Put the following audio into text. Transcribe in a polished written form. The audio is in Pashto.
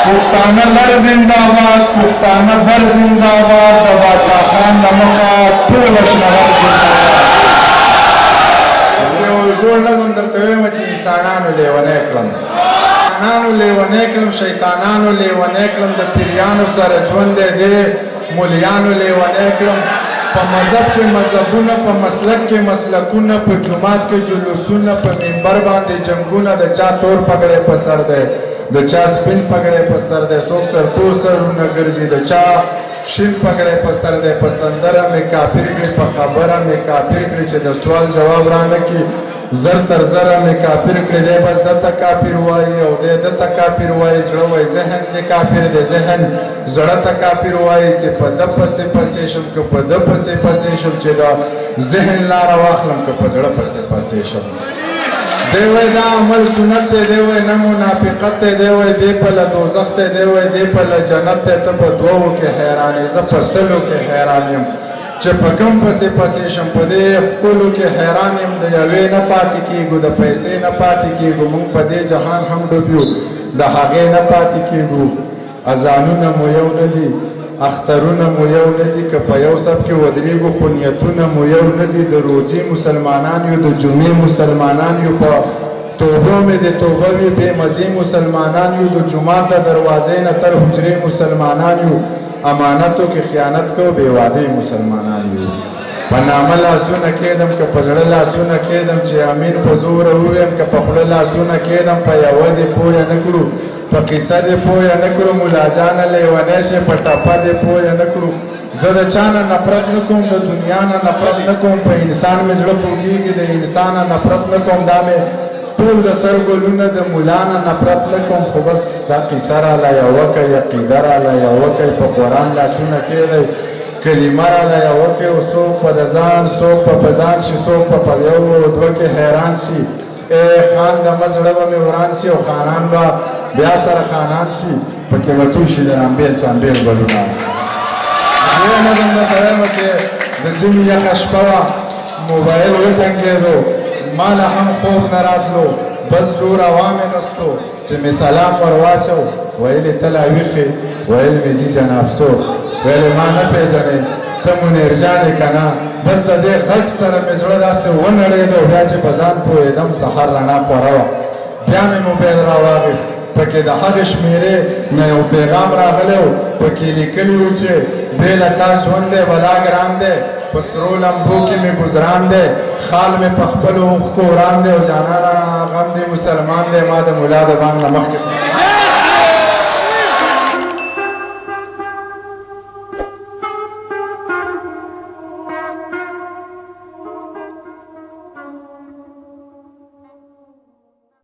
پښتانه لر زنده‌باد، پښتانه بر زنده‌باد، د باچا خان د مخه ټول اشنغر زنده‌باد. یو زوړ نظم درته وایم چې انسانانو لیونی کړم، انسانانو لیونی کړم، شیطانانو لیونی کړم، د پیریانو سره ژوند دی مولیانو لیونی کړم، په مذهب کې مذهبونه، په مسلک کې مسلکونه، په جومات کې جلوسونه، په منبر باندې جنګونه، د چا تور پګړی په سر دی، د چا سپین پګړی په سر دی، څوک سرتور سرونه ګرځي، د چا شین پګړی په سر دی، په سندره مې کافر کړي، په خبره مې کافر کړي، چې د سوال جواب رانه کړي، زر تر زره مې کافر کړي، دی بس دته کافر وایي او دی دته کافر وایي، زړه وایي ذهن دی کافر دی، ذهن زړه ته کافر وایي، چې په ده پسې پسې شم که په ده پسې پسې شم، چې د ذهن لاره واخلم که په زړه پسې پسې شم. دی وایي دا عمل سنت دی، دی وایي نه منافقت دی، دی وایي دی پله دوزخ دی، دی وایي دی پله جنت دی، ته په دوو کې حیران یې، زه په سلو کې حیران یم، چې په کم پسې پسې شم، په دې ښکلو کې حیران یم، د یوې نه پاتې کېږو، د پیسې نه پاتې کېږو، موږ په دې جهان هم ډوب یو، د هغې نه پاتې کېږو، اذانونه مو یو نه دي، اخترونه مو یو نه دي، که په یو صف کې ودرېږو خو نیتونه مو یو نه دي، د روزې مسلمانان یو، د جمعې مسلمانان یو، په توبو مې د توبه وي بې مزې مسلمانان یو، د جومات د دروازې نه تر حجرې مسلمانان یو، امانتو کې خیانت کو بې وعدې مسلمانان یو. په نامه لاسونه کېدم که په زړه لاسونه کېدم، چې امین په زوره وویم که په خوله لاسونه کېدم، په یوه دې پویه نه کړو، په قصه دې پویه نه کړو، ملا جانه لیونی شې په ټپه دې پویه نه کړو. زه د چا نه نفرت نه کوم، د دنیا نه نفرت نه کوم، په انسان مې زړه خوږېږي، د انسان نه نفرت نه کوم، دا مې ټول د سر ګلونه، د ملا نه نفرت نه کوم، خو بس دا قصه راله یوه کوي، عقیده راله یوه کوي، په قرآن لاسونه کېدی، کلمه راله یوه کوي، او څوک په د ځان څوک په ځان شي، څوک په یو دوه کې حیران شي. ای خان د مه زړه به مې وران شي، او خانان به بیا سره خانان شي، پکې به ټول شي د رامبېل چامبېل ګلونه. دې نظم درته وایم چې د ژمي یخه شپه وه، موبایل وټنګېدو، ما له هم خوب نه راتلو، بس جوړ عوام یې غستو، چې مې سلام ور واچو، ویل یې ته لا ویښې، ویل مې جي جناب څوک، ویل ما نه پېژنې، ته منیر جان یې که نه. بس د دې غږ سره مې زړه داسې ونړېدو، بیا چې په ځان پوهېدم سحر رڼا خوره وه، بیا مې موبایل را واخیست، پکې د هغې شمېرې نه یو پیغام راغلی و، پکې لیکلي و چې بې له تا ژوند دی بلا ګران دی، په سرو لمبو کې مې ګزران دی، خال مې په خپلو اوښکو وران دی، او جانانه غم دی مسلمان دی، ما د ملا د بانګ نه مخکې